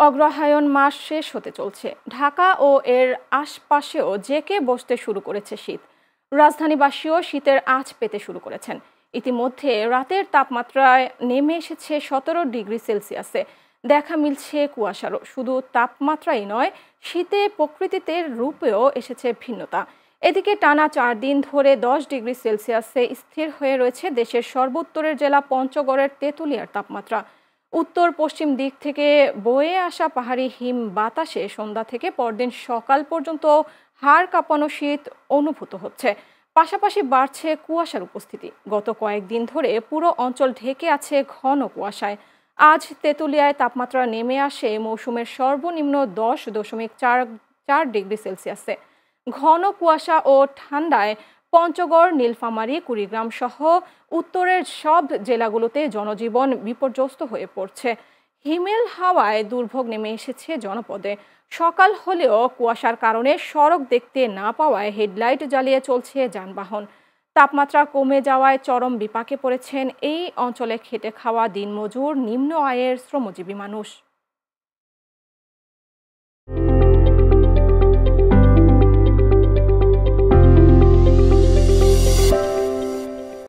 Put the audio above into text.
অগ্রহায়ণ মাস শেষ হতে চলছে। ঢাকা ও এর আশপাশেও জেঁকে বসতে শুরু করেছে শীত। রাজধানীবাসীও শীতের আঁচ পেতে শুরু করেছেন। ইতিমধ্যে রাতের তাপমাত্রায় নেমে এসেছে 17 ডিগ্রি সেলসিয়াসে। দেখা মিলছে কুয়াশারও। শুধু তাপমাত্রাই নয়, শীতে প্রকৃতিতে রূপেও এসেছে ভিন্নতা। এদিকে টানা 4 দিন ধরে 10 ডিগ্রি সেলসিয়াসে স্থির হয়ে রয়েছে দেশের সর্বোত্তরের জেলা পঞ্চগড়ের তেঁতুলিয়ার তাপমাত্রা। উত্তর পশ্চিম দিক থেকে বয়ে আসা পাহাড়ি হিম বাতাসে সন্ধ্যা থেকে পরদিন সকাল পর্যন্ত হাড় কাঁপানো শীত অনুভূত হচ্ছে। পাশাপাশি বাড়ছে কুয়াশার উপস্থিতি। গত কয়েকদিন ধরে পুরো অঞ্চল ঢেকে আছে ঘন কুয়াশায়। আজ তেঁতুলিয়ায় তাপমাত্রা নেমে আসে মৌসুমের সর্বনিম্ন 10.44 ডিগ্রি সেলসিয়াসে। ঘন কুয়াশা ও ঠান্ডায় পঞ্চগড়, নীলফামারী, কুড়িগ্রাম সহ উত্তরের সব জেলাগুলোতে জনজীবন বিপর্যস্ত হয়ে পড়ছে। হিমেল হাওয়ায় দুর্ভোগ নেমে এসেছে জনপদে। সকাল হলেও কুয়াশার কারণে সড়ক দেখতে না পাওয়ায় হেডলাইট জ্বালিয়ে চলছে যানবাহন। তাপমাত্রা কমে যাওয়ায় চরম বিপাকে পড়েছেন এই অঞ্চলে খেটে খাওয়া দিনমজুর, নিম্ন আয়ের শ্রমজীবী মানুষ।